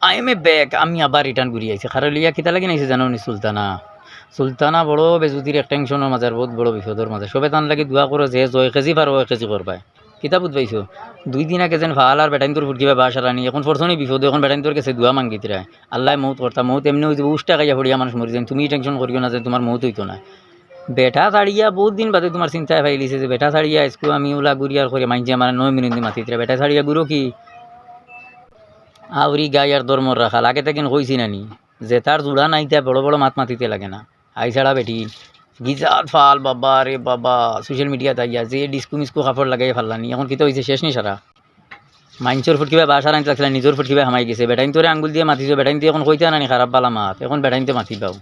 I M A back আমি আবার return ঘুরি আইছি কারণ লিয়া কিতা লাগি নাইছে জানো নি সুলতানা সুলতানা বড় বেজুতির এক টেনশনের মাঝে আর বহুত বড় বিপদের মাঝে সবে তান লাগি দোয়া করো যে জয় কেজি পারো 1 কেজি করবাই কিতা বুঝবাইছো 2 দিন আগে যেন ভাল আর বেটাইন তোর ফুটকিবা বাসা রানি এখন ফরছনি বিপদ এখন বেটাইন তোর কাছে দোয়া মাঙ্গিতরা আল্লাহ মৌত করতা মৌত এমনি হইতে উষ্টা খাইয়া পড়িয়া মানুষ মরি যান তুমি টেনশন করিও না যে তোমার মৌত হইতো না বেটা ছাড়িয়া বহুত দিন বাদে তোমার চিন্তায় ফাইলিছে যে বেটা ছাড়িয়া আজকু আমি ওলা গুড়িয়ার করে মাইনছে আমার 9 মিনিট মাতিতরা বেটা ছাড়িয়া গুরো কি আউরি গাই আর দরমর রাখাল আগে থেকে কইছি নানি যে তার জোড়া নাইতে বড় বড় মাত মাতিতে লাগে না আই ছাড়া বেটি গিজাত ফাল বাবা রে বাবা সোশ্যাল মিডিয়াতে আইয়া যে ডিস্কো মিস্কো কাপড় লাগাই ফাল্লানি এখন কিতা হয়েছে শেষ নি সারা মাইনচর ফুটকিবা বাসার আনতে লাগছিল নিজের ফুটকিবা হামাই গেছে বেটাইন তোরে আঙ্গুল দিয়ে মাতিছো বেটাইন দিয়ে এখন কইতে নানি খারাপ বালা মাত এখন বেটাইনতে মাতি পাও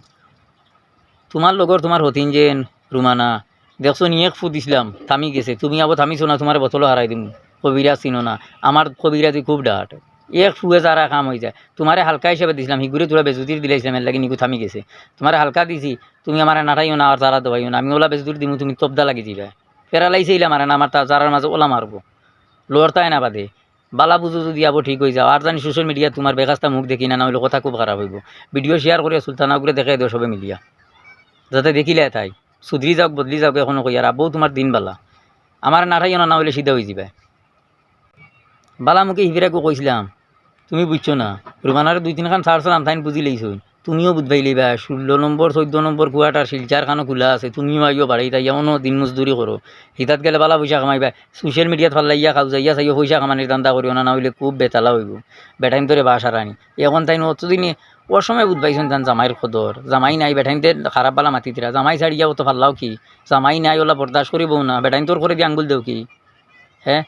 তোমার লগর তোমার হতিন যেন রুমানা দেখছো নিয়ে ফু দিছিলাম থামি গেছে তুমি আবার থামিছো না তোমার বোতল হারাই দিম কবিরাজ চিনো না আমার কবিরাজি খুব ডাট এক ফুয়ে যারা কাম হয়ে যায় তোমারে হালকা হিসাবে দিছিলাম হিগুরে তোরা বেজুতির দিলাইছিলাম এর লাগে নিকু থামি গেছে তোমারে হালকা দিছি তুমি আমার নাটাইও না আর যারা দেবাইও না আমি ওলা বেজুতির দিমু তুমি তবদা লাগি দিবা পেরালাইছিলাম আর না আমার যারার মাঝে ওলা মারবো লোয়ার তাই না বাদে বালা বুঝু যদি আবো ঠিক হয়ে যাও আর জানি সোশ্যাল মিডিয়া তোমার বেকাস্তা মুখ দেখি না হইলে কথা খুব খারাপ হইব ভিডিও শেয়ার করে সুলতানা করে দেখাই দেও সবে মিলিয়া যাতে দেখিলে তাই সুধরি যাওক বদলি যাওক এখনো কই আর আব্বু তোমার দিন বালা আমার নাটাইও না হইলে সিধা হয়ে যাবে বালা মুখে হিবিরাকু কইছিলাম তুমি বুঝছো না রুমানার 2-3 খান ছাড়ছিলাম তাই বুঝি লইছো তুমিও বুঝবাই লইবা 16 নম্বর 14 নম্বর কুয়াটার শিলচার খানো খোলা আছে তুমিও আইও বাড়ি তাই এমনও দিন মজদুরি করো হিতাত গেলে বালা পয়সা কামাইবা সোশ্যাল মিডিয়াত ভাল লাগিয়া খাও যাইয়া চাইও পয়সা কামানির দান্দা করিও না হইলে খুব বেতালা হইব বেটাইন তোরে বাসা রানি এখন তাই অতদিনে ওর সময় বুঝবাইছেন তান জামাইয়ের খদর জামাই নাই বেটাইনতে খারাপ বালা মাতিতিরা জামাই ছাড়িয়া অত ফাল্লাও কি জামাই নাই ওলা বরদাস্ত করিবও না বেটাইন তোর করে দিয়ে আঙ্গুল দেও কি হ্যাঁ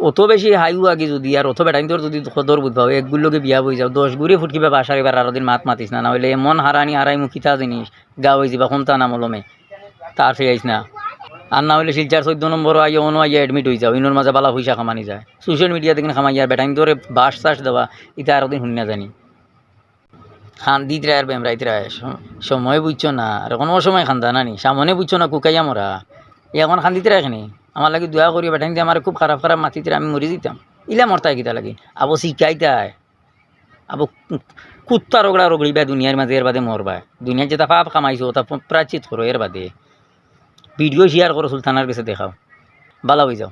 অত বেশি হাইউ আগে যদি আর অত বেটাইন তোর যদি খদর বুঝবাও একগুলোকে বিয়া বই যাও 10 গুড়ি ফুটকিবা বাসার এবার আরো দিন মাত মাতিস না হইলে এমন হারানি হারাই মুখিতা জিনিস গা হয়ে যাবা কোনটা নাম লমে তার ফে আইস না আর না হইলে শিলচার 14 নম্বর আইয়া অন্য আইয়া এডমিট হয়ে যাও ইনোর মাঝে বালা পয়সা কামানি যায় সোশ্যাল মিডিয়া দেখেন খামাই আর বেটাইন তোরে বাস চাষ দেওয়া এটা আরো দিন শুনি না জানি খান দিত রায় আর বেমরাইত রায় সময় বুঝছো না আর কোনো সময় খান্দা নানি সামনে বুঝছো না কুকাইয়া মরা এখন খান্দিতে রাখেনি আমার লাগে দোয়া করি বেটাইন দিয়ে আমার খুব খারাপ খারাপ মাতিতে আমি মরি দিতাম ইলা মরতাই কিতা লাগে আবো শিখাইতাই আবো কুত্তা রগড়া রগড়িবা দুনিয়ার মাঝে এর বাদে মরবা দুনিয়ার যেটা পাপ কামাইছো ওটা প্রাচিত করো এর বাদে ভিডিও শেয়ার করো সুলতানার কাছে দেখাও বালা হয়ে যাও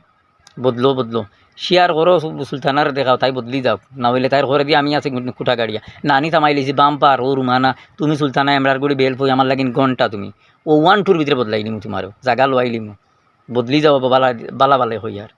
বদলো শেয়ার করো সুলতানার দেখাও তাই বদলি যাও না হইলে তাই ঘরে দিয়ে আমি আছি কুটা গাড়িয়া নানি থামাই লিছি বাম্পার ও রুমানা তুমি সুলতানা এমরার গুড়ি বেল ফুই আমার লাগিন ঘন্টা তুমি ও 1-2 ভিতরে বদলাই নিমু তোমারও জাগা লোয়াই লিমু বদলি যাও বালা বালা হই আর